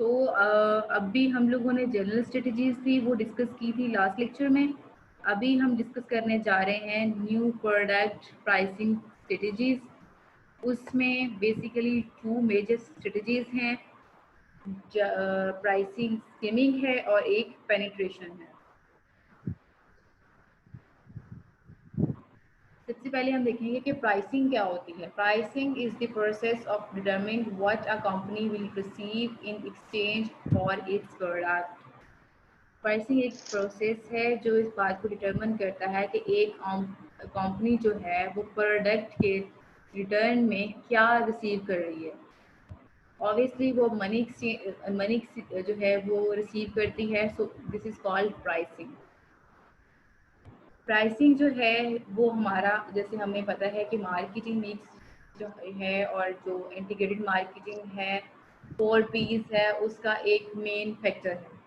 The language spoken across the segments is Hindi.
अभी हम लोगों ने जनरल स्ट्रेटजीज थी वो डिस्कस की थी लास्ट लेक्चर में। अभी हम डिस्कस करने जा रहे हैं न्यू प्रोडक्ट प्राइसिंग स्ट्रेटजीज। उसमें बेसिकली 2 मेजर स्ट्रेटजीज हैं, प्राइसिंग स्कीमिंग है और एक पेनिट्रेशन है। सबसे पहले हम देखेंगे कि प्राइसिंग क्या होती है। Pricing is the process of determining what a company will receive in exchange for its product. Pricing एक प्रोसेस है जो इस बात को डिटरमिन करता है कि एक कंपनी जो है वो प्रोडक्ट के रिटर्न में क्या रिसीव कर रही है। ऑब्वियसली वो मनी जो है वो रिसीव करती है, so this is called pricing. Pricing जो है वो हमारा, जैसे हमें पता है कि मार्केटिंग मिक्स जो है और जो इंटीग्रेटेड मार्केटिंग है 4 P's है, उसका एक मेन फैक्टर है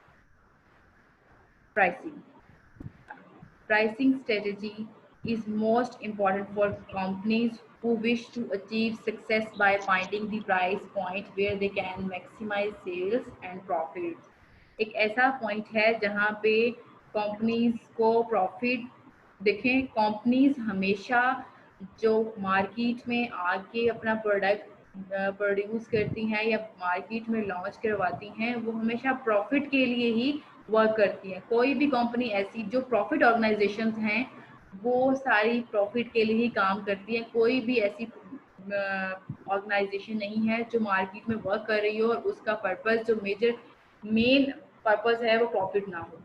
pricing. Pricing strategy is most important for companies who wish to achieve success by finding the price point where they can maximize sales and profits. एक ऐसा पॉइंट है जहाँ पे कंपनीज को प्रॉफिट देखें। कंपनीज हमेशा जो मार्केट में आके अपना प्रोडक्ट प्रोड्यूस करती हैं या मार्केट में लॉन्च करवाती हैं, वो हमेशा प्रॉफिट के लिए ही वर्क करती हैं। कोई भी कंपनी ऐसी जो प्रॉफिट ऑर्गेनाइजेशंस हैं वो सारी प्रॉफिट के लिए ही काम करती है। कोई भी ऐसी ऑर्गेनाइजेशन नहीं है जो मार्केट में वर्क कर रही हो और उसका पर्पस जो मेन पर्पस है वो प्रॉफिट ना हो।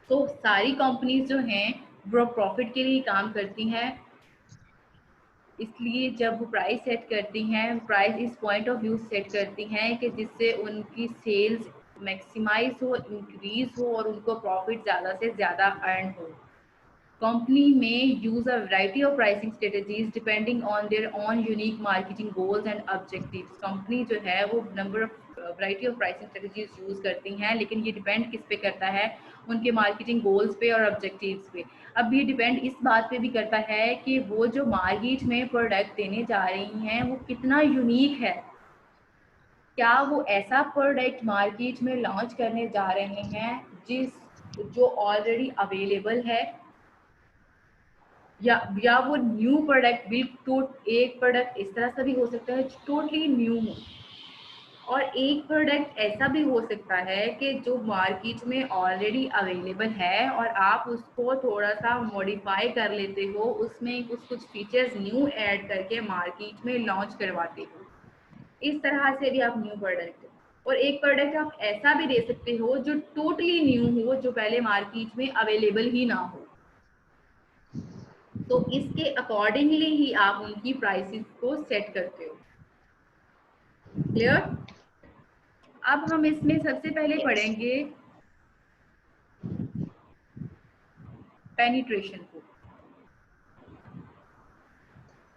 तो सारी कंपनीज जो हैं वो प्रॉफिट के लिए काम करती हैं, इसलिए जब वो प्राइस सेट करती हैं, प्राइस इस पॉइंट ऑफ व्यू सेट करती हैं कि जिससे उनकी सेल्स मैक्सिमाइज हो, इंक्रीज हो और उनको प्रॉफिट ज़्यादा से ज़्यादा अर्न हो। Company may use a variety of pricing strategies depending on their own unique marketing goals and objectives. Company जो है वो number of variety of pricing strategies use करती हैं, लेकिन ये डिपेंड किस पे करता है, उनके मार्केटिंग गोल्स पे और ऑब्जेक्टिव्स पे। अब ये डिपेंड इस बात पे भी करता है कि वो जो मार्केट में प्रोडक्ट देने जा रही हैं वो कितना यूनिक है। क्या वो ऐसा प्रोडक्ट मार्केट में लॉन्च करने जा रहे हैं जो ऑलरेडी अवेलेबल है, या वो न्यू प्रोडक्ट एक प्रोडक्ट इस तरह से भी हो सकता है जो टोटली न्यू हो, और एक प्रोडक्ट ऐसा भी हो सकता है कि जो मार्केट में ऑलरेडी अवेलेबल है और आप उसको थोड़ा सा मॉडिफाई कर लेते हो, उसमें कुछ फीचर्स न्यू ऐड करके मार्केट में लॉन्च करवाते हो। इस तरह से भी आप न्यू प्रोडक्ट, और एक प्रोडक्ट आप ऐसा भी दे सकते हो जो टोटली न्यू हो, जो पहले मार्केट में अवेलेबल ही ना हो। तो इसके अकॉर्डिंगली ही आप उनकी प्राइसेस को सेट करते हो। क्लियर? अब हम इसमें सबसे पहले पढ़ेंगे पेनिट्रेशन को।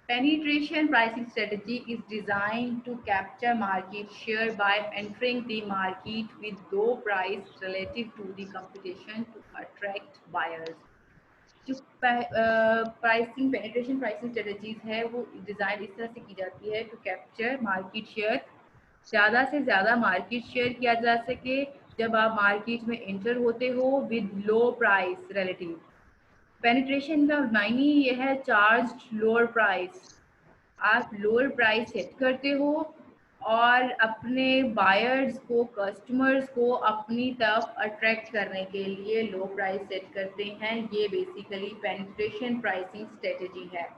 Penetration pricing strategy is designed to capture market share by entering the market with low price relative to the competition to attract buyers. जो प्राइसिंग पेनिट्रेशन प्राइसिंग स्ट्रेटजीज है वो डिज़ाइन इस तरह से की जाती है टू कैप्चर मार्केट शेयर, ज़्यादा से ज़्यादा मार्केट शेयर किया जा सके जब आप मार्केट में एंटर होते हो with low price relative. Penetration का मायने ये है चार्ज लोअर प्राइस। आप लोअर प्राइस सेट करते हो और अपने बायर्स को, कस्टमर्स को अपनी तरफ अट्रैक्ट करने के लिए लो प्राइस सेट करते हैं। ये बेसिकली पेनिट्रेशन प्राइसिंग स्ट्रेटजी है।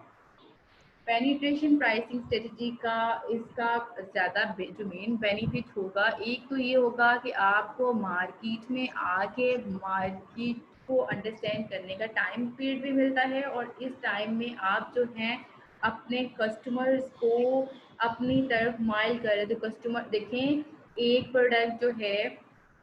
पेनिट्रेशन प्राइसिंग स्ट्रेटजी का इसका ज़्यादा जो मेन बेनिफिट होगा, एक तो ये होगा कि आपको मार्केट में आके मार्केट को अंडरस्टैंड करने का टाइम पीरियड भी मिलता है, और इस टाइम में आप जो हैं अपने कस्टमर्स को अपनी तरफ माइल कर रहे। तो कस्टमर देखें, एक प्रोडक्ट जो है,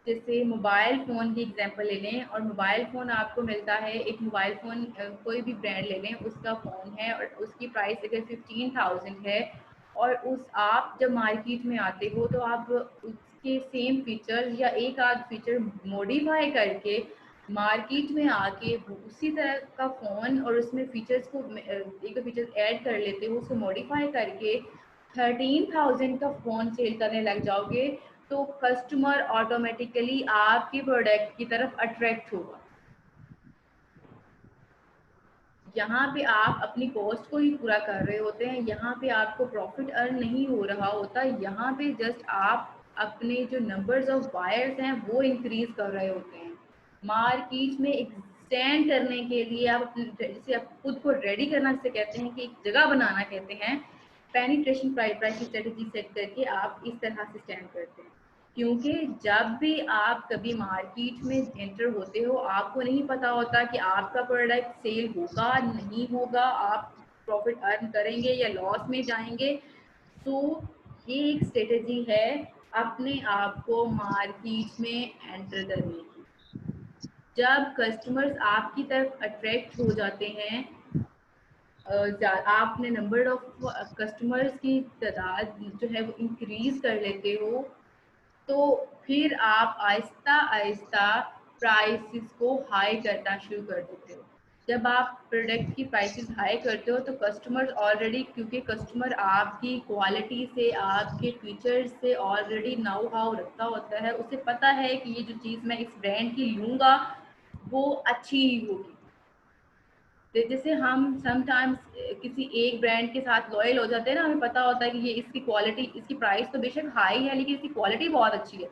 जैसे मोबाइल फ़ोन की एग्जांपल ले लें, और मोबाइल फ़ोन आपको मिलता है, एक मोबाइल फ़ोन कोई भी ब्रांड ले लें, उसका फ़ोन है और उसकी प्राइस अगर 15,000 है, और आप जब मार्केट में आते हो तो आप उसके सेम फीचर्स या एक आध फीचर मॉडिफाई करके मार्केट में आके उसी तरह का फ़ोन और उसमें फीचर्स को एक दो फीचर्स ऐड कर लेते हो, उसको मॉडिफाई करके 13,000 का फ़ोन सेल करने लग जाओगे। तो कस्टमर ऑटोमेटिकली आपके प्रोडक्ट की तरफ अट्रैक्ट होगा। यहाँ पे आप अपनी कॉस्ट को ही पूरा कर रहे होते हैं, यहाँ पे आपको प्रॉफिट अर्न नहीं हो रहा होता, यहाँ पे जस्ट आप अपने जो नंबर्स ऑफ बायर्स हैं वो इंक्रीज कर रहे होते हैं। मार्केट में एक्सटेंड करने के लिए आप जैसे आप खुद को रेडी करना जिसे कहते हैं, कि एक जगह बनाना कहते हैं, पेनिट्रेशन प्राइसिंग स्ट्रेटजी सेट करके आप इस तरह से स्टैंड करते हैं। क्योंकि जब भी आप कभी मार्केट में एंटर होते हो, आपको नहीं पता होता कि आपका प्रोडक्ट सेल होगा नहीं होगा, आप प्रॉफिट अर्न करेंगे या लॉस में जाएंगे। तो ये एक स्ट्रेटजी है अपने आप को मार्केट में एंटर करने की। जब कस्टमर्स आपकी तरफ अट्रैक्ट हो जाते हैं, आपने नंबर ऑफ कस्टमर्स की तादाद जो है वो इंक्रीज कर लेते हो, तो फिर आप आहिस्ता आहिस्ता प्राइसेस को हाई करना शुरू कर देते हो। जब आप प्रोडक्ट की प्राइसेस हाई करते हो तो कस्टमर ऑलरेडी, क्योंकि कस्टमर आपकी क्वालिटी से, आपके फीचर्स से ऑलरेडी नाउ हाउ रखता होता है, उसे पता है कि ये जो चीज़ मैं इस ब्रांड की लूँगा वो अच्छी ही होगी। जैसे हम समटाइम्स किसी एक ब्रांड के साथ लॉयल हो जाते हैं ना, हमें पता होता है कि ये इसकी क्वालिटी, इसकी प्राइस तो बेशक हाई है लेकिन इसकी क्वालिटी बहुत अच्छी है,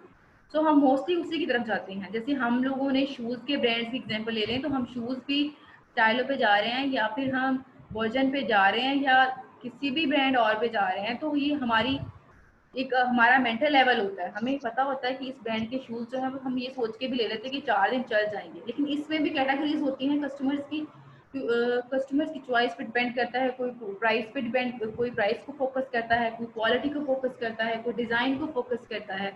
तो हम मोस्टली उसी की तरफ जाते हैं। जैसे हम लोगों ने शूज़ के ब्रांड्स की एग्जांपल ले लें, तो हम शूज़ भी स्टाइलों पे जा रहे हैं या फिर हम वर्जन पे जा रहे हैं या किसी भी ब्रांड और पे जा रहे हैं, तो ये हमारी एक हमारा मेंटल लेवल होता है। हमें पता होता है कि इस ब्रांड के शूज़ जो है हम ये सोच के भी ले लेते हैं कि 4 दिन चल जाएंगे, लेकिन इसमें भी कैटेगरीज होती हैं कस्टमर्स की। कस्टमर्स की चॉइस पे डिपेंड करता है, कोई प्राइस पे डिपेंड, कोई प्राइस को फोकस करता है, कोई क्वालिटी को फोकस करता है, कोई डिज़ाइन को फोकस करता है।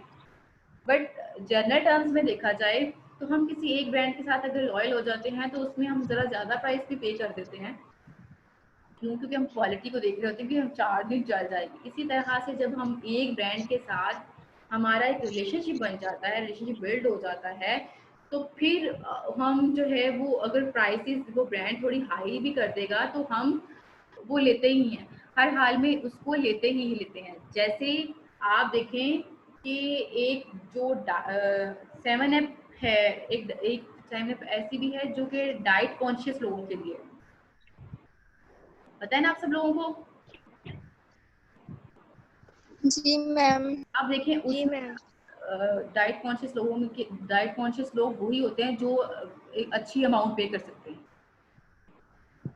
बट जनरल टर्म्स में देखा जाए तो हम किसी एक ब्रांड के साथ अगर लॉयल हो जाते हैं तो उसमें हम ज़रा ज़्यादा प्राइस भी पे कर देते हैं। क्यों? क्योंकि हम क्वालिटी को देख रहे होते हैं कि हम 4 दिन चल जाएगी। इसी तरह से जब हम एक ब्रांड के साथ हमारा एक रिलेशनशिप बन जाता है, रिलेशनशिप बिल्ड हो जाता है, तो फिर हम जो है वो अगर प्राइसेस वो ब्रांड थोड़ी हाई भी कर देगा तो हम वो लेते ही हैं, हर हाल में उसको लेते ही लेते हैं। जैसे आप देखें कि एक जो 7 अप है, एक 7 अप ऐसी भी है जो कि डाइट कॉन्शियस लोगों के लिए, पता है ना आप सब लोगों को। जी मैम। आप देखें उस जी मैम। डाइट कॉन्शियस लोगों में, डाइट कॉन्शियस लोग वही होते हैं जो एक अच्छी अमाउंट पे कर सकते हैं,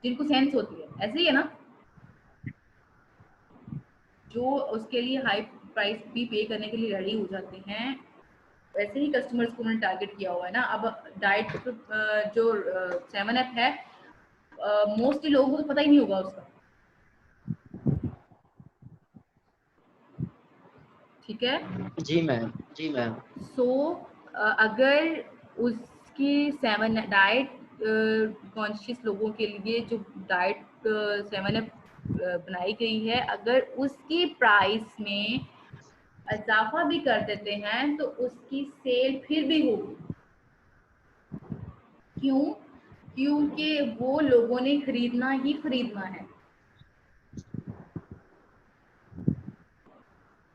जिनको सेंस होती है, ऐसे ही है ना, जो उसके लिए हाई प्राइस भी पे करने के लिए रेडी हो जाते हैं। वैसे ही कस्टमर्स को उन्होंने टारगेट किया हुआ है ना। अब डाइट जो 7 अप है, मोस्टली लोगों को तो पता ही नहीं होगा उसका, ठीक है। जी मैम, जी मैम। सो अगर उसकी 7 डाइट कॉन्शियस लोगों के लिए जो डाइट 7 अप बनाई गई है, अगर उसकी प्राइस में इजाफा भी कर देते हैं तो उसकी सेल फिर भी होगी। क्यों? क्योंकि वो लोगों ने खरीदना ही खरीदना है।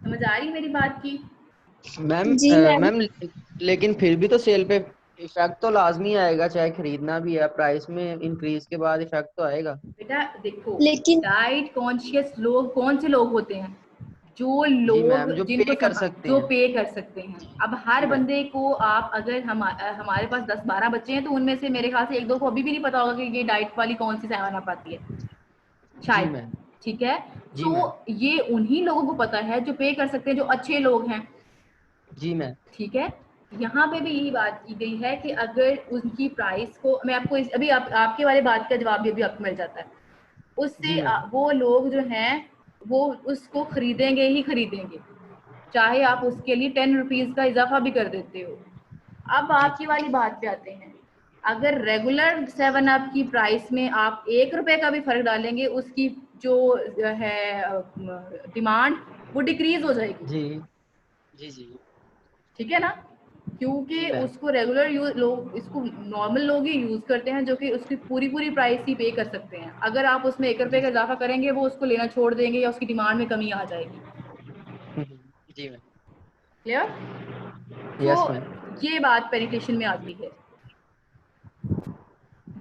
समझ आ रही मेरी बात की? मैम जी मैम। मैम, लेकिन फिर भी तो सेल पे इफेक्ट तो लाजमी आएगा, चाहे खरीदना भी है, प्राइस में इंक्रीज के बाद इफेक्ट तो आएगा। बेटा देखो, लेकिन डाइट कॉन्शियस लोग कौन से लोग होते हैं? जो जी लोग मैम, जो जिनको पे कर सकते जो हैं। पे कर सकते हैं। अब हर जी मैम। बंदे को आप अगर हमारे पास 10-12 बच्चे हैं तो उनमें से मेरे ख्याल से एक दो को अभी भी नहीं पता होगा कि ये डाइट वाली कौन सी 7 अप आती है, जी शायद। मैम। ठीक है, जी तो मैम। ये उन्हीं लोगों को पता है जो पे कर सकते हैं, जो अच्छे लोग हैं। जी मैम। ठीक है, यहाँ पे भी यही बात की गई है कि अगर उनकी प्राइस को, मैं आपको अभी आपके वाले बात का जवाब भी अभी आपको मिल जाता है। जी उससे मैम। वो लोग जो हैं वो उसको खरीदेंगे ही खरीदेंगे, चाहे आप उसके लिए 10 रुपीज़ का इजाफा भी कर देते हो। अब जी आपकी वाली बात पे आते हैं। अगर रेगुलर 7 अप की प्राइस में आप 1 रुपए का भी फर्क डालेंगे, उसकी जो है डिमांड वो डिक्रीज हो जाएगी। जी जी जी। ठीक है ना, क्योंकि जी मैम। उसको रेगुलर यूज लोग, इसको नॉर्मल लोग ही यूज करते हैं जो कि उसकी पूरी पूरी प्राइस ही पे कर सकते हैं। अगर आप उसमें 1 रुपए जी का इजाफा करेंगे वो उसको लेना छोड़ देंगे या उसकी डिमांड में कमी आ जाएगी। जी मैम। क्लियर? यस तो मैम। ये बात पेनिट्रेशन में आती है.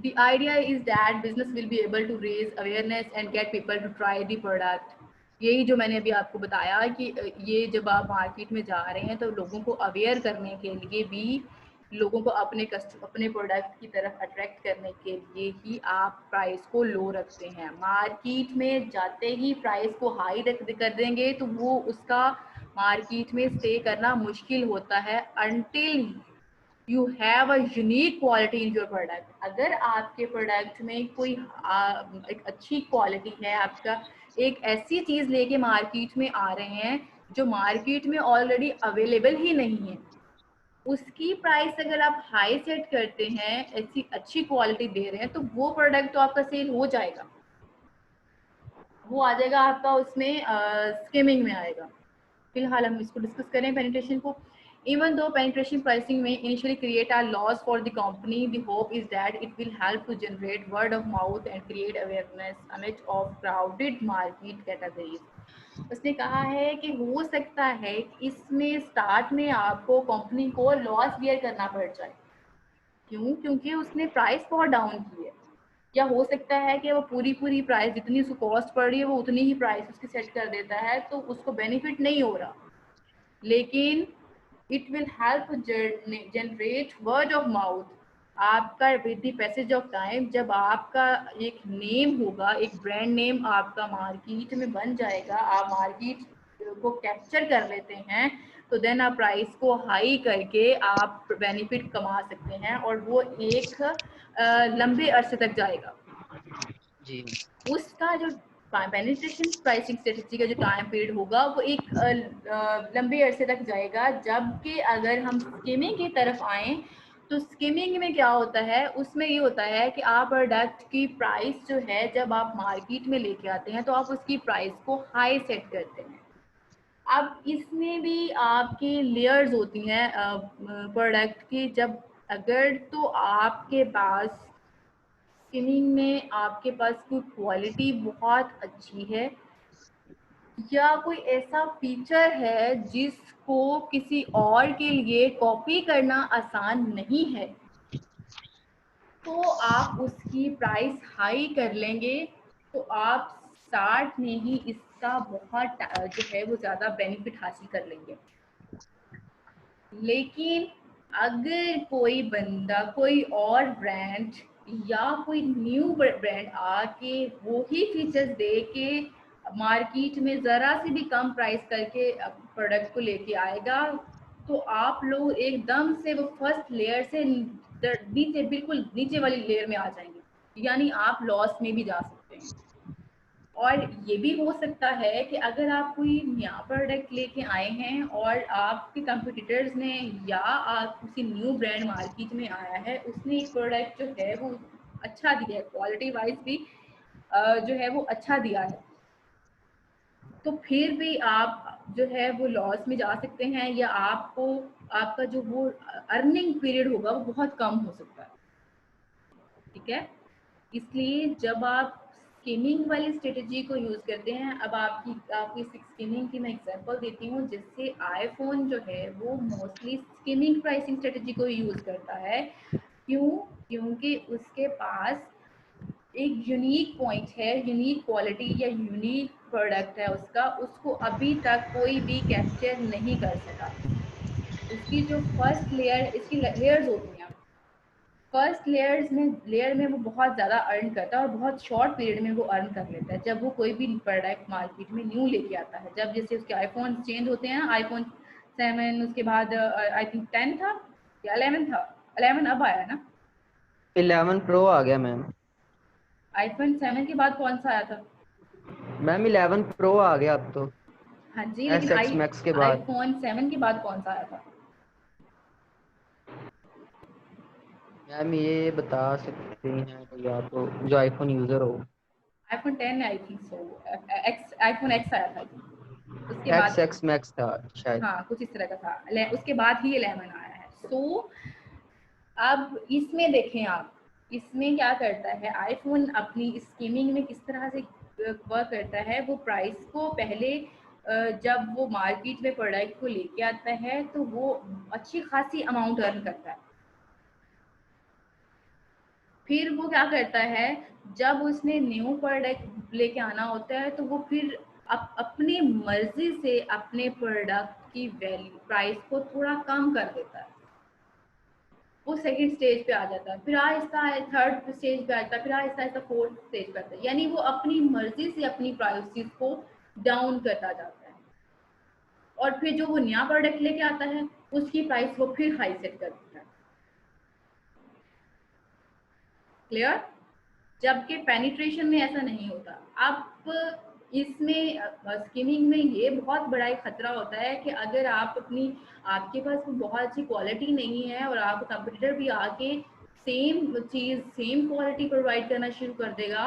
The idea is that business will be able to raise awareness and get people to try the product. यही जो मैंने अभी आपको बताया कि ये जब आप मार्केट में जा रहे हैं तो लोगों को अवेयर करने के लिए भी, लोगों को अपने प्रोडक्ट की तरफ अट्रैक्ट करने के लिए ही आप प्राइस को लो रखते हैं. मार्केट में जाते ही प्राइस को हाई कर देंगे तो वो उसका मार्केट में स्टे करना मुश्किल होता है until you have a unique quality in your product. अगर आपके प्रोडक्ट में कोई एक अच्छी क्वालिटी है, आपका एक ऐसी चीज़ लेके मार्केट में आ रहे हैं जो मार्केट में ऑलरेडी अवेलेबल ही नहीं है, उसकी प्राइस अगर आप हाई सेट करते हैं, ऐसी अच्छी क्वालिटी दे रहे हैं, तो वो प्रोडक्ट तो आपका सेल हो जाएगा, वो आ जाएगा आपका उसमें स्कीमिंग में आएगा. फिलहाल हम इसको डिस्कस करें पेनिट्रेशन को. Even though penetration pricing may initially create a loss for the company, the hope is that it will help to generate word of mouth and create awareness amidst of crowded market categories. उसने कहा है कि हो सकता है कि इसमें स्टार्ट में आपको कंपनी को लॉस बियर करना पड़ जाए. क्यों? क्योंकि उसने प्राइस बहुत डाउन की है. या हो सकता है कि वो पूरी प्राइस जितनी उसको कॉस्ट पड़ रही है वो उतनी ही प्राइस उसकी सेट कर देता है, तो उसको बेनिफिट नहीं हो रहा. लेकिन it will help generate word of mouth. आपका with the passage of time जब आपका एक नेम होगा, एक ब्रांड नेम आपका मार्केट में बन जाएगा, आप मार्केट को कैप्चर कर लेते हैं, तो देन आप प्राइस को हाई करके आप बेनिफिट कमा सकते हैं और वो एक लंबे अरसे तक जाएगा. जी. उसका जो पेनिट्रेशन प्राइसिंग स्ट्रेटजी का जो टाइम पीरियड होगा वो एक लंबे अरसे तक जाएगा. जबकि अगर हम स्कीमिंग की तरफ आए तो स्कीमिंग में क्या होता है, उसमें ये होता है कि आप प्रोडक्ट की प्राइस जो है जब आप मार्केट में लेके आते हैं तो आप उसकी प्राइस को हाई सेट करते हैं. अब इसमें भी आपकी लेयर्स होती हैं प्रोडक्ट की. जब अगर तो आपके पास स्किनिंग में आपके पास कोई क्वालिटी बहुत अच्छी है या कोई ऐसा फीचर है जिसको किसी और के लिए कॉपी करना आसान नहीं है, तो आप उसकी प्राइस हाई कर लेंगे, तो आप स्टार्ट में ही इसका बहुत जो है वो ज़्यादा बेनिफिट हासिल कर लेंगे. लेकिन अगर कोई बंदा, कोई और ब्रांड या कोई न्यू ब्रांड आके वो ही फीचर्स दे के मार्केट में ज़रा सी भी कम प्राइस करके प्रोडक्ट को लेके आएगा, तो आप लोग एकदम से वो फर्स्ट लेयर से नीचे, बिल्कुल नीचे वाली लेयर में आ जाएंगे, यानी आप लॉस में भी जा सकते हैं. और ये भी हो सकता है कि अगर आप कोई नया प्रोडक्ट लेके आए हैं और आपके कंपटीटर्स ने या आप किसी न्यू ब्रांड मार्केट में आया है, उसने एक प्रोडक्ट जो है वो अच्छा दिया है, क्वालिटी वाइज भी जो है वो अच्छा दिया है, तो फिर भी आप जो है वो लॉस में जा सकते हैं या आपको आपका जो वो अर्निंग पीरियड होगा वो बहुत कम हो सकता है. ठीक है, इसलिए जब आप स्किमिंग वाली स्ट्रेटजी को यूज़ करते हैं, अब आपकी स्किमिंग की मैं एग्जांपल देती हूँ. जैसे आईफोन जो है वो मोस्टली स्किमिंग प्राइसिंग स्ट्रेटजी को यूज़ करता है. क्यों? क्योंकि उसके पास एक यूनिक पॉइंट है, यूनिक क्वालिटी या यूनिक प्रोडक्ट है उसका, उसको अभी तक कोई भी कैप्चर नहीं कर सका. उसकी जो फर्स्ट लेयर, इसकी लेयर्स होती हैं, फर्स्ट लेयर में वो बहुत ज़्यादा अर्न करता है और बहुत शॉर्ट पीरियड में वो अर्न कर लेता है जब वो कोई भी प्रोडक्ट मार्केट में न्यू लेके आता है. जब जैसे उसके आईफोन चेंज होते हैं ना, आईफोन 7, उसके बाद आई थिंक 10 था या 11 था, 11 अब आया ना, 11 प्रो आ गया मैम. आईफोन 7 के बाद कौन सा आया था? मैम 11 प्रो आ गया अब तो, हाँ जी, एस लेकिन एक्स मैक्स के बाद. आईफोन 7 के बाद कौन सा आया था? मैम ये बता सकते हैं कोई आप जो आईफोन यूजर हो? IPhone 10 I think so, x, iPhone x आया था जी. उसके एक्स बाद एक्स मैक्स था शायद. हाँ कुछ इस तरह का था, उसके बाद ही 11 आया है. सो अब इसमें देखें आप, इसमें क्या करता है आईफोन अपनी स्कीमिंग में किस तरह से वर्क करता है, वो प्राइस को पहले जब वो मार्केट में प्रोडक्ट को लेके आता है तो वो अच्छी खासी अमाउंट अर्न करता है। फिर वो क्या करता है, जब उसने न्यू प्रोडक्ट लेके आना होता है तो वो फिर अपनी मर्जी से अपने प्रोडक्ट की वैल्यू प्राइस को थोड़ा कम कर देता है। वो सेकंड स्टेज पे आ जाता है, फिर आहिस्ता थर्ड स्टेज पे आता है, फिर आहिस्ता आहिस्ता फोर्थ स्टेज पे आता है। यानी वो अपनी मर्जी से अपनी प्राइसेस को डाउन करता जाता है और फिर जो वो नया प्रोडक्ट लेके आता है उसकी प्राइस वो फिर हाई सेट कर देता है। क्लियर? जबकि पेनिट्रेशन में ऐसा नहीं होता। अब इसमें स्किमिंग में ये बहुत बड़ा एक खतरा होता है कि अगर आपके पास बहुत अच्छी क्वालिटी नहीं है और आप कंपटीटर भी आके सेम चीज़ सेम क्वालिटी प्रोवाइड करना शुरू कर देगा,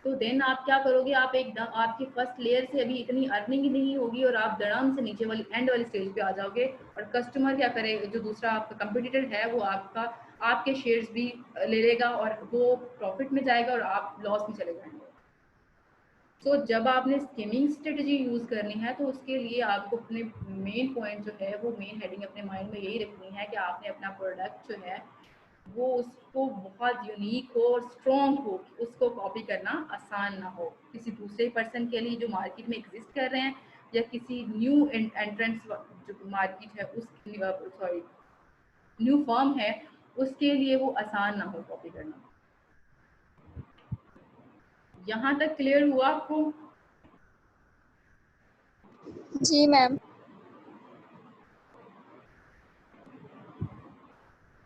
तो देन आप क्या करोगे, आप एकदम आपकी फर्स्ट लेयर से अभी इतनी अर्निंग ही नहीं होगी और आप धड़ाम से नीचे वाली एंड वाली स्टेज पे आ जाओगे। और कस्टमर क्या करेगा, जो दूसरा आपका कंपटीटर है वो आपके शेयर्स भी ले लेगा और वो प्रॉफिट में जाएगा और आप लॉस में चले जाएंगे। तो जब आपने स्किमिंग स्ट्रेटजी यूज़ करनी है तो उसके लिए आपको अपने मेन पॉइंट जो है वो मेन हेडिंग अपने माइंड में यही रखनी है कि आपने अपना प्रोडक्ट जो है वो उसको बहुत यूनिक हो और स्ट्रॉन्ग हो, उसको कॉपी करना आसान ना हो किसी दूसरे पर्सन के लिए जो मार्केट में एग्जिस्ट कर रहे हैं या किसी न्यू एंट्रेंट्स जो मार्केट है उस न्यू फर्म है उसके लिए वो आसान ना हो कॉपी करना। यहाँ तक क्लियर हुआ आपको? जी मैम।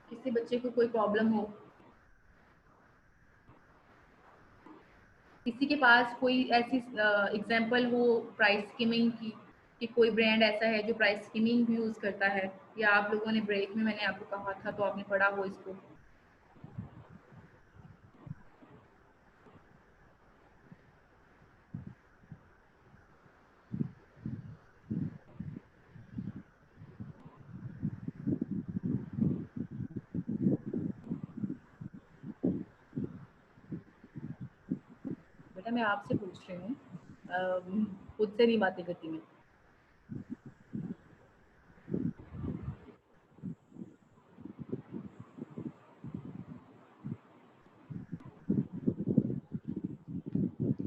किसी बच्चे को कोई प्रॉब्लम हो, किसी के पास कोई ऐसी एग्जांपल हो प्राइस स्कीमिंग की कि कोई ब्रांड ऐसा है जो प्राइस स्कीमिंग भी यूज़ करता है, या आप लोगों ने ब्रेक में मैंने आपको कहा था तो आपने पढ़ा हो इसको। बेटा मैं आपसे पूछ रही हूँ, खुद से नहीं बातें करती मैं।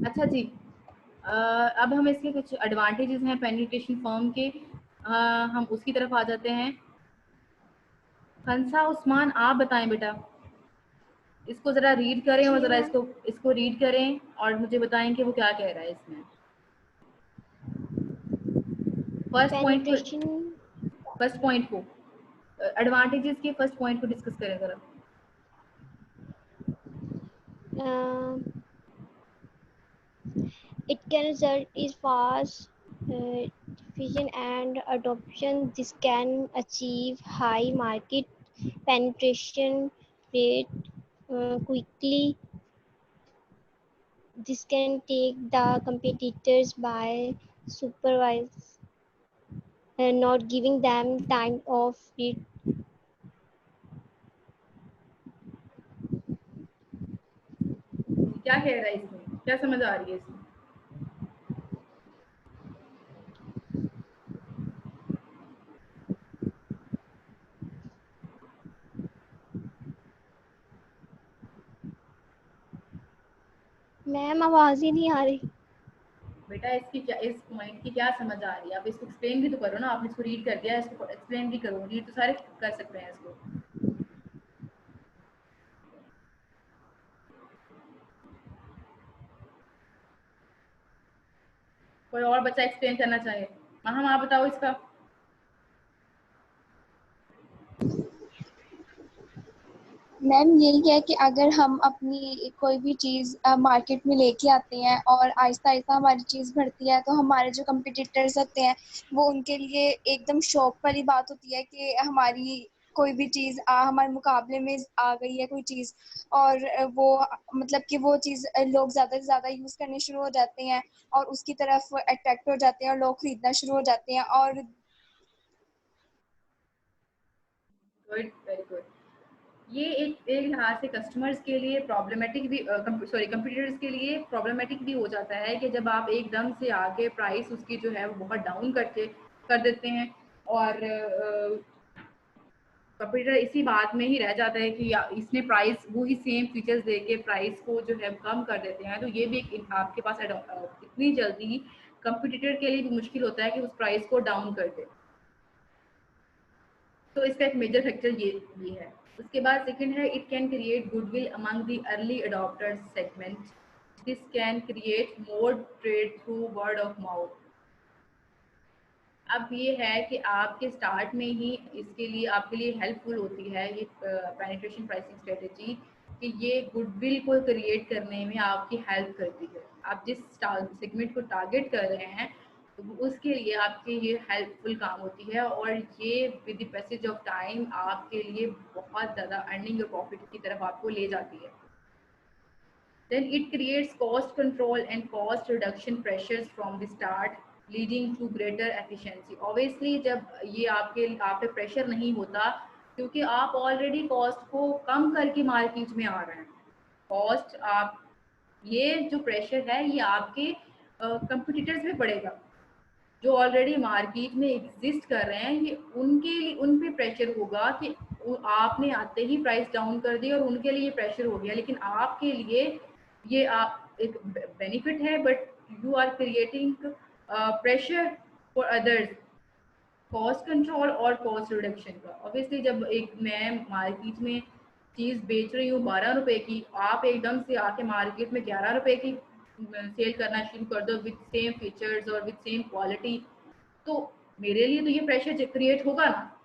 अच्छा जी, अब हम इसके कुछ एडवांटेजेस हैं पेनिट्रेशन फॉर्म के, हम उसकी तरफ आ जाते हैं। हंसा उस्मान आप बताएं बेटा, इसको जरा रीड करें और जी जरा मैम। इसको रीड करें और मुझे बताएं कि वो क्या कह रहा है इसमें। पेनिट्रेशन फर्स्ट पॉइंट को एडवांटेजेस के फर्स्ट पॉइंट को डिस्कस करें जरा। it can result is fast diffusion and adoption. This can achieve high market penetration rate quickly. This can take the competitors by surprise and not giving them time of it. क्या कह रहा है इसमें, क्या समझ आ रही है इसमें? मैम आवाज ही नहीं आ रही। बेटा इस पॉइंट की क्या समझ आ रही है? आप इसको एक्सप्लेन भी तो करो ना, आपने इसको रीड कर दिया, इसको एक्सप्लेन भी करो। रीड तो सारे कर सकते हैं इसको। कोई और बच्चा एक्सप्लेन करना चाहे? हम आप बताओ इसका। मैम यही है कि अगर हम अपनी कोई भी चीज़ मार्केट में लेके आते हैं और आहिस्ता आहिस्ता हमारी चीज़ बढ़ती है तो हमारे जो कंपटीटर्स होते हैं वो उनके लिए एकदम शौक वाली बात होती है कि हमारी कोई भी चीज़ हमारे मुकाबले में आ गई है कोई चीज़, और वो मतलब कि वो चीज़ लोग ज़्यादा से ज़्यादा यूज़ करने शुरू हो जाते हैं और उसकी तरफ अट्रैक्ट हो जाते हैं और लोग खरीदना शुरू हो जाते हैं। और गुड, वेरी गुड। ये एक लिहाज से कस्टमर्स के लिए प्रॉब्लमेटिक भी कंपटीटर्स के लिए प्रॉब्लमेटिक भी हो जाता है कि जब आप एकदम से आके प्राइस उसकी जो है वो बहुत डाउन कर देते हैं और कंप्यूटर इसी बात में ही रह जाता है कि इसने प्राइस वही सेम फीचर्स दे के प्राइस को जो है कम कर देते हैं, तो ये भी आपके पास इतनी जल्दी कंप्यूटर के लिए भी मुश्किल होता है कि उस प्राइस को डाउन कर दे। तो इसका एक मेजर फैक्टर ये है। उसके बाद सेकंड है, it can create goodwill among the early adopters segment, this can create more trade through word of mouth. अब ये है कि आपके स्टार्ट में ही इसके लिए आपके लिए हेल्पफुल होती है ये पेनिट्रेशन प्राइसिंग स्ट्रेटजी, कि ये गुडविल को क्रिएट करने में आपकी हेल्प करती है। आप जिस सेगमेंट को टारगेट कर रहे हैं तो उसके लिए आपके ये हेल्पफुल काम होती है, और ये with the passage of time आपके लिए बहुत ज़्यादा अर्निंग और प्रॉफिट की तरफ आपको ले जाती है। Then it creates cost control and cost reduction pressures from the start, leading to greater efficiency. Obviously जब ये आप पे प्रेशर नहीं होता, क्योंकि आप ऑलरेडी कॉस्ट को कम करके मार्केट में आ रहे हैं। कॉस्ट आप ये जो प्रेशर है ये आपके कंपटीटर्स पे पड़ेगा जो ऑलरेडी मार्केट में एग्जिस्ट कर रहे हैं। ये उन पे प्रेशर होगा कि आपने आते ही प्राइस डाउन कर दी और उनके लिए प्रेशर हो गया, लेकिन आपके लिए ये आप एक बेनिफिट है, but you are creating pressure for others, cost control और कॉस्ट रिडक्शन का। ऑब्वियसली जब मैं मार्केट में चीज़ बेच रही हूँ 12 रुपए की, आप एकदम से आके मार्केट में 11 रुपए की सेल करना शुरू कर दो विद सेम फीचर्स और विद सेम क्वालिटी, तो मेरे लिए तो ये प्रेशर क्रिएट होगा ना।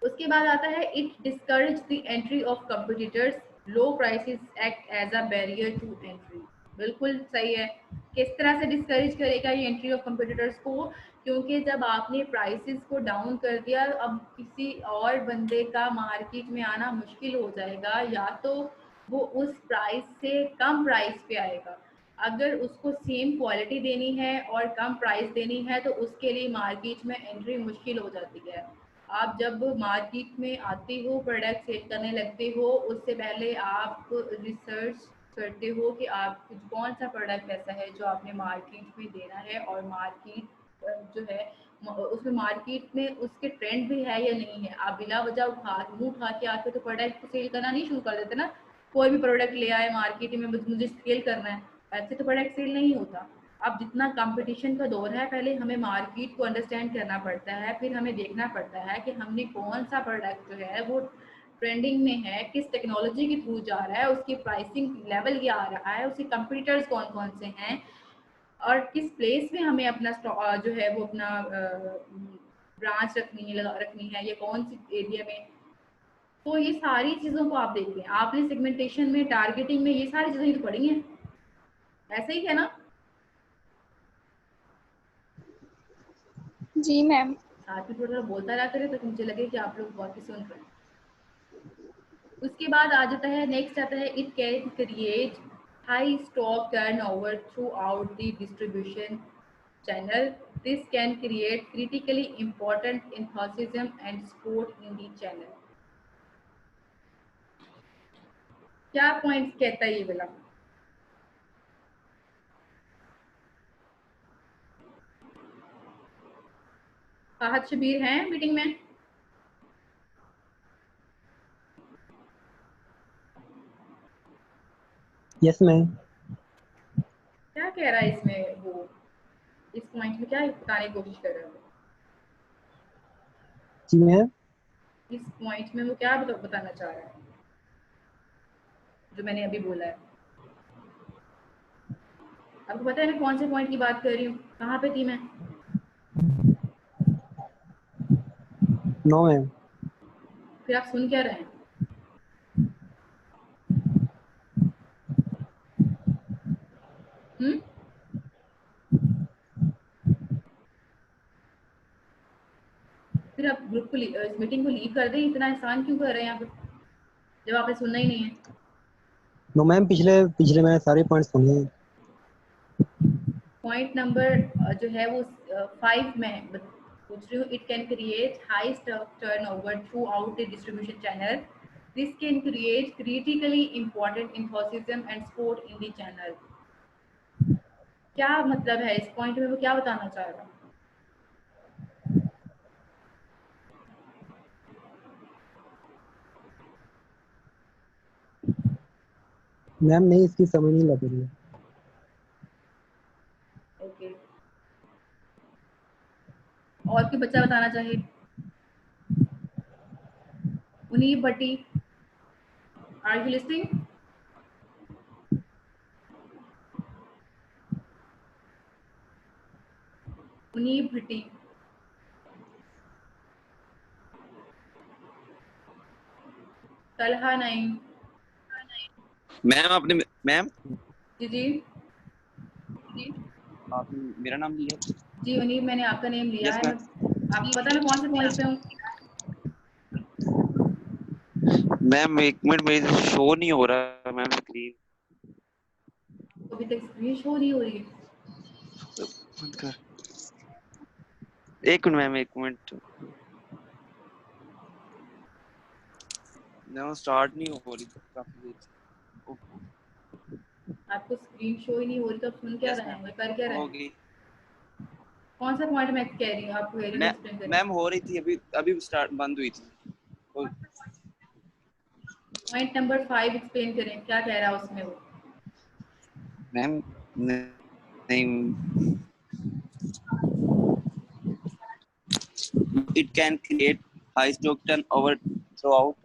उसके बाद आता है, it discourage the entry of competitors, low prices act as a barrier to entry. बिल्कुल सही है। किस तरह से डिस्करेज करेगा ये एंट्री ऑफ कंपटीटर्स को, क्योंकि जब आपने प्राइसेस को डाउन कर दिया, अब किसी और बंदे का मार्केट में आना मुश्किल हो जाएगा, या तो वो उस प्राइस से कम प्राइस पे आएगा। अगर उसको सेम क्वालिटी देनी है और कम प्राइस देनी है तो उसके लिए मार्केट में एंट्री मुश्किल हो जाती है। आप जब मार्केट में आते हो, प्रोडक्ट सेल करने लगते हो, उससे पहले आप रिसर्च करते हो कि आप कौन सा प्रोडक्ट ऐसा है जो आपने मार्केट में देना है, और मार्केट जो है उसमें मार्केट में उसके ट्रेंड भी है या नहीं है। आप बिना वजह मुँह उठा के आके तो प्रोडक्ट को सेल करना नहीं शुरू कर देते ना। कोई भी प्रोडक्ट ले आए मार्केट में, मुझे सेल करना है, ऐसे तो प्रोडक्ट सेल नहीं होता। अब जितना कंपटीशन का दौर है, पहले हमें मार्केट को अंडरस्टैंड करना पड़ता है, फिर हमें देखना पड़ता है कि हमने कौन सा प्रोडक्ट जो है वो ट्रेंडिंग में है, किस टेक्नोलॉजी के थ्रू जा रहा है, उसकी प्राइसिंग लेवल क्या आ रहा है, उसके कंपटीटर्स कौन कौन से हैं, और किस प्लेस में हमें अपना जो है वो अपना ब्रांच रखनी है, ये कौन सी एरिया में। तो ये सारी चीज़ों को आप देखते हैं, आपने सेगमेंटेशन में, टारगेटिंग में ये सारी चीज़ें तो पढ़ी हैं, ऐसे ही है ना? जी मैम। साथ में थोड़ा बोलता रहा करे तो मुझे लगे कि आप लोग बहुत ही सुन रहे हैं। उसके बाद आ जाता है, नेक्स्ट आता है, it can create high stock turnover throughout the distribution channel. This can create critically important enthusiasm and support in the channel. क्या पॉइंट कहता है ये वाला? फहद शबीर हैं मीटिंग में? Yes ma'am. क्या कह रहा है इसमें वो, इस पॉइंट में क्या बताने की कोशिश कर रहा है? जी मैम। इस पॉइंट में वो क्या बताना चाह रहा है जो मैंने अभी बोला है? आपको पता है मैं कौन से पॉइंट की बात कर रही हूँ, कहाँ पे थी मैं? No ma'am. फिर आप सुन क्या रहे हैं? फिर आप ग्रुप को इस मीटिंग को लीव कर दें, इतना एहसान क्यों कर रहे हैं यहाँ पे जब आपने सुनना ही नहीं है? नो मैम, पिछले मैंने सारे पॉइंट सुने हैं। पॉइंट नंबर जो है वो 5 में पूछ रही हूँ, it can create high stock turnover throughout the distribution channel, this can create critically important info system and support in the channel. क्या मतलब है इस पॉइंट में, वो क्या बताना चाह रहा है? मैम नहीं, इसकी समझ नहीं लग रही है। ओके, और कोई बच्चा बताना चाहे? मुनीब भट्टी, आर यू लिसनिंग? मुनीब भट्टी, तलहा नहीं। मैम आपने मैम जी जी आपने मेरा नाम लिया? जी मुनीब, मैंने आपका नेम लिया यस है। मैम। मैं आपको पता है मैं कौन से पॉइंट पे हूँ? मैम एक मिनट, मेरी शो नहीं हो रहा मैम स्क्रीन। अभी तक स्क्रीन शो नहीं हो रही है। बंद कर, एक मिनट मैम, एक मिनट। मैम स्टार्ट नहीं हो रही काफी देर से। आपको स्क्रीन शो ही नहीं हो रही तो आप सुन क्या यस रहे मैम, हैं, कर क्या रहे हो हैं? गई। कौन सा पॉइंट मैं कह रही हूँ आपको, एरिया मैं एक्सप्लेन करें। मैम हो रही थी, अभी अभी स्टार्ट बंद हुई थी। पॉइंट नंबर 5 एक्सप्लेन करें, क्या कह रहा है उसमें वो? मैम नहीं, it can create high stock turnover throughout.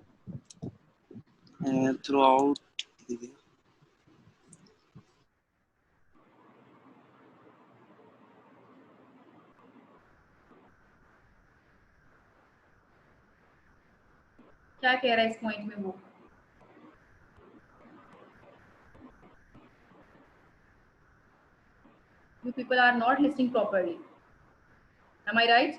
क्या कह रहा है इस पॉइंट में वो? You people are not listening properly. Am I right?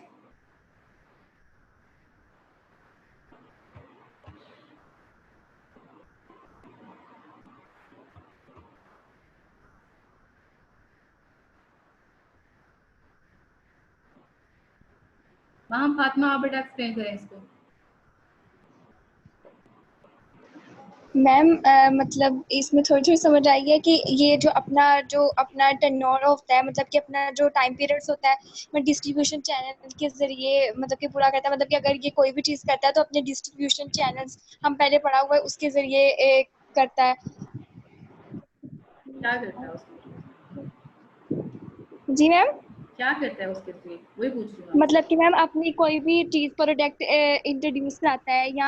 Fatima, आप बेटा एक्सप्लेन करें इसको। मैम मतलब इसमें थोड़ी थोड़ी समझ आई है कि ये जो अपना टर्नओवर होता है, मतलब कि अपना जो टाइम पीरियड्स होता है, मैं डिस्ट्रीब्यूशन चैनल के जरिए मतलब कि पूरा करता है। मतलब कि अगर ये कोई भी चीज़ करता है तो अपने डिस्ट्रीब्यूशन चैनल्स हम पहले पढ़ा हुआ है उसके जरिए करता है। क्या करता है उसके लिए? जी मैम, क्या करता है उसके लिए, वही पूछ रही हूँ। मतलब कि मैम अपनी कोई भी चीज़ प्रोडक्ट इंट्रोड्यूस कराता है या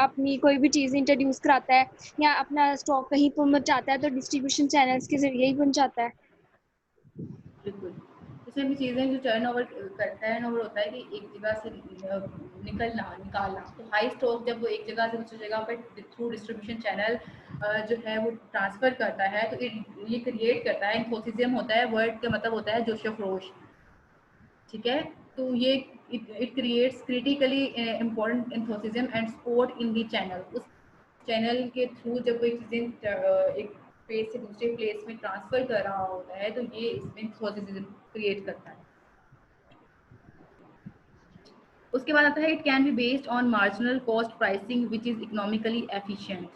अपनी कोई भी चीज़ इंट्रोड्यूस कराता है या अपना स्टॉक कहीं पहुंचाता है तो डिस्ट्रीब्यूशन चैनल्स के जरिए ही पहुंचाता है। बिल्कुल, इसमें भी चीज़ें जो टर्नओवर होता है कि एक जगह से निकालना। तो हाई स्टॉक जब वो एक जगह से दूसरी जगह पर थ्रू डिस्ट्रीब्यूशन चैनल जो है वो ट्रांसफ़र करता है, तो ये क्रिएट करता है, इन्फोसिज्म होता है, वर्ड का मतलब होता है जोश फरोश। ठीक है, तो ये it creates critically important info system and support in the channel. उस चैनल के थ्रू जब कोई चीज़ें एक प्लेस से दूसरे प्लेस में ट्रांसफ़र कर रहा होता है तो ये इसमें इन्फोसिज्म क्रिएट करता है। उसके बाद आता है, it can be based on marginal cost pricing which is economically efficient.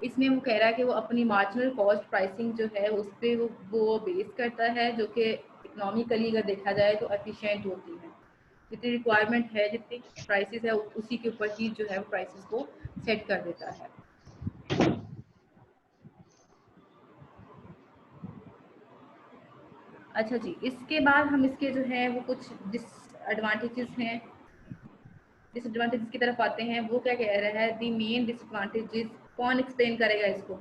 इसमें वो कह रहा है कि वो अपनी मार्जिनल कॉस्ट प्राइसिंग जो है उस पर वो बेस करता है, जो कि इकोनॉमिकली अगर देखा जाए तो एफिशिएंट होती है। जितनी रिक्वायरमेंट है, जितनी प्राइसेस है, उसी के ऊपर ही जो है वो प्राइसेस को सेट कर देता है। अच्छा जी, इसके बाद हम इसके जो है वो कुछ डिसएडवांटेजेस हैं, डिसएडवांटेजेस की तरफ आते हैं। वो क्या कह रहा है, दी मेन डिसएडवांटेजेस, कौन एक्सप्लेन करेगा इसको?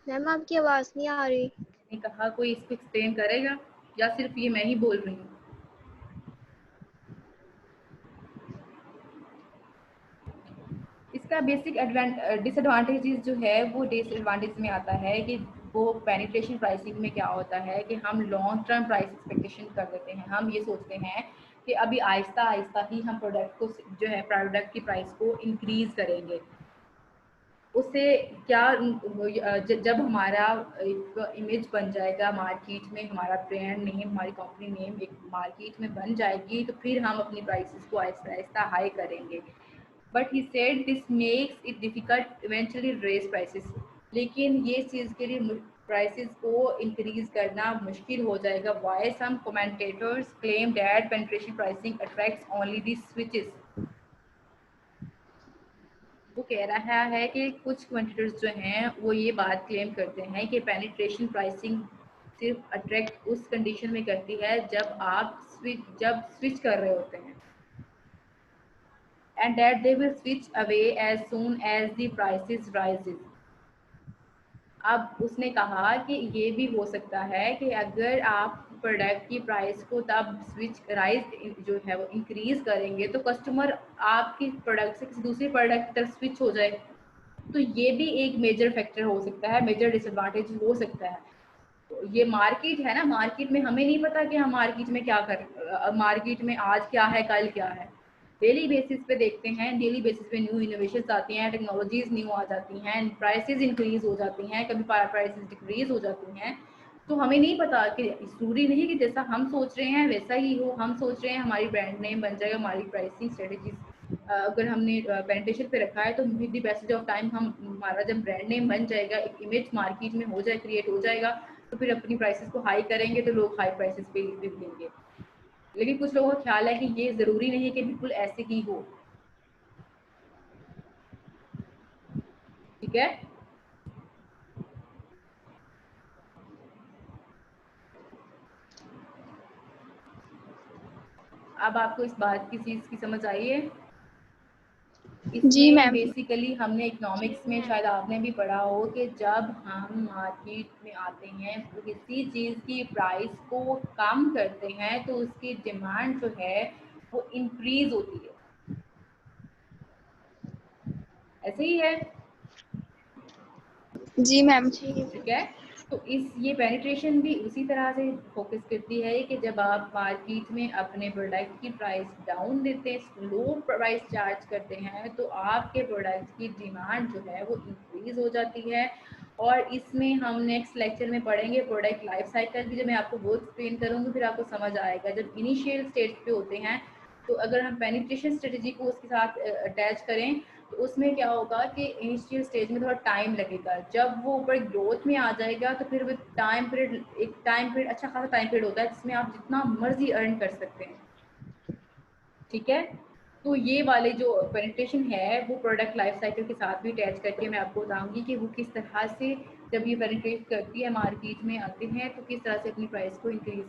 मैम आपकी आवाज़ नहीं आ रही। मैंने कहा कोई इसको एक्सप्लेन करेगा या सिर्फ ये मैं ही बोल रही हूँ? इसका बेसिक डिसएडवांटेजेस जो है वो डिसएडवांटेज में आता है कि वो पेनिट्रेशन प्राइसिंग में क्या होता है कि हम लॉन्ग टर्म प्राइस एक्सपेक्टेशन कर देते हैं। हम ये सोचते हैं कि अभी आहिस्ता आहिस्ता ही हम प्रोडक्ट को जो है प्रोडक्ट की प्राइस को इंक्रीज़ करेंगे। उससे क्या जब हमारा एक इमेज बन जाएगा मार्केट में, हमारा ब्रांड नेम, हमारी कंपनी नेम एक मार्केट में बन जाएगी, तो फिर हम अपनी प्राइसेस को आहिस्ता आहिस्ता हाई करेंगे। But he said this makes it difficult eventually raise prices. लेकिन ये चीज़ के लिए प्राइसेस को इंक्रीज करना मुश्किल हो जाएगा। Why some commentators claim that penetration pricing attracts only the switches. वो कह रहा है कि कुछ कमेंटेटर्स जो हैं वो ये बात क्लेम करते हैं कि पेनिट्रेशन प्राइसिंग सिर्फ अट्रैक्ट उस कंडीशन में करती है जब आप स्विच कर रहे होते हैं, and that they will switch away as soon as the prices rises। अब उसने कहा कि ये भी हो सकता है कि अगर आप प्रोडक्ट की प्राइस को तब राइज जो है वो इंक्रीज करेंगे तो कस्टमर आपकी प्रोडक्ट से किसी दूसरी प्रोडक्ट की तरफ स्विच हो जाए। तो ये भी एक मेजर फैक्टर हो सकता है, मेजर डिसएडवांटेज हो सकता है। तो ये मार्केट है ना, मार्केट में हमें नहीं पता कि हम मार्केट में क्या कर, मार्केट में आज क्या है कल क्या है। डेली बेसिस पे देखते हैं, डेली बेसिस पे न्यू इनोवेशंस आती हैं, टेक्नोलॉजीज न्यू आ जाती हैं, प्राइसेस इंक्रीज हो जाती हैं, कभी प्राइसेस डिक्रीज हो जाती हैं। तो हमें नहीं पता कि जरूरी नहीं कि जैसा हम सोच रहे हैं वैसा ही हो। हम सोच रहे हैं हमारी ब्रांड नेम बन जाएगा, हमारी प्राइसिंग स्ट्रेटेजीज अगर हमने पेनिट्रेशन पे रखा है तो with the passage of time हम हमारा जब ब्रांड नेम बन जाएगा, एक इमेज मार्केट में हो जाए, क्रिएट हो जाएगा, तो फिर अपनी प्राइसेस को हाई करेंगे तो लोग हाई प्राइसेस पे लेंगे। लेकिन कुछ लोगों का ख्याल है कि ये ज़रूरी नहीं है कि बिल्कुल ऐसे ही हो। ठीक है, अब आपको इस बात की चीज़ की समझ आई है? जी इसमें मैम। बेसिकली हमने इकोनॉमिक्स में शायद आपने भी पढ़ा हो कि जब हम मार्केट में आते हैं तो किसी चीज़ की प्राइस को कम करते हैं तो उसकी डिमांड जो है वो इंक्रीज होती है। ऐसे ही है? जी मैम। ठीक है, तो ये पेनिट्रेशन भी उसी तरह से फोकस करती है कि जब आप मार्केट में अपने प्रोडक्ट की प्राइस डाउन देते हैं, लो प्राइस चार्ज करते हैं, तो आपके प्रोडक्ट की डिमांड जो है वो इंक्रीज हो जाती है। और इसमें हम नेक्स्ट लेक्चर में पढ़ेंगे प्रोडक्ट लाइफ साइकिल भी, जब मैं आपको वो एक्सप्लेन करूँगी फिर आपको समझ आएगा। जब इनिशियल स्टेज पे होते हैं तो अगर हम पेनिट्रेशन स्ट्रेटजी को उसके साथ अटैच करें तो उसमें क्या होगा कि इनिशियल स्टेज में थोड़ा टाइम लगेगा। जब वो ऊपर ग्रोथ में आ जाएगा तो फिर एक टाइम पीरियड अच्छा खासा टाइम पीरियड होता है जिसमें आप जितना मर्जी अर्न कर सकते हैं। ठीक है, तो ये वाले जो पेनिट्रेशन है वो प्रोडक्ट लाइफ साइकिल के साथ भी अटैच करके मैं आपको बताऊंगी कि वो किस तरह से जब ये पेनिट्रेट करती है मार्केट में आते हैं तो किस तरह से अपनी प्राइस को इंक्रीज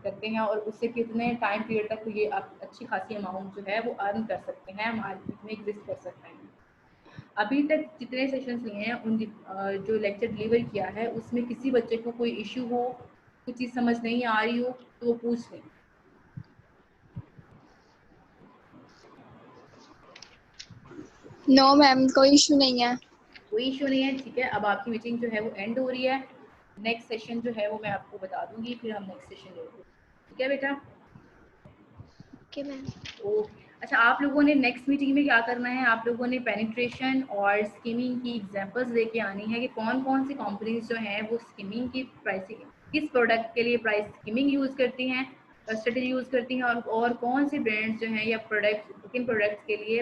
करते हैं और उससे कितने टाइम पीरियड तक ये अच्छी खासी अमाउंट जो है वो अर्न कर सकते हैं, मार्केट में एग्जिस्ट कर सकते हैं। अभी तक जितने सेशंस लिए हैं उन जो लेक्चर डिलीवर किया है उसमें किसी बच्चे को कोई इश्यू हो, कुछ चीज़ समझ नहीं आ रही हो तो वो पूछ लें। नो मैम, कोई इशू नहीं है। कोई इशू नहीं है, ठीक है। अब आपकी मीटिंग जो है वो एंड हो रही है। नेक्स्ट सेशन जो है वो मैं आपको बता दूंगी, फिर हम नेक्स्ट सेशन लेंगे। ठीक है बेटा? Okay ma'am. अच्छा, आप लोगों ने नेक्स्ट मीटिंग में क्या करना है, आप लोगों ने पेनिट्रेशन और स्कीमिंग की एग्जांपल्स लेके आनी है कि कौन कौन सी कंपनीज जो हैं वो स्कीमिंग की प्राइसिंग किस प्रोडक्ट के लिए प्राइस स्कीमिंग यूज़ करती हैं, स्ट्रेटेजी यूज़ करती हैं, और कौन से ब्रांड्स जो हैं या प्रोडक्ट किन प्रोडक्ट्स के लिए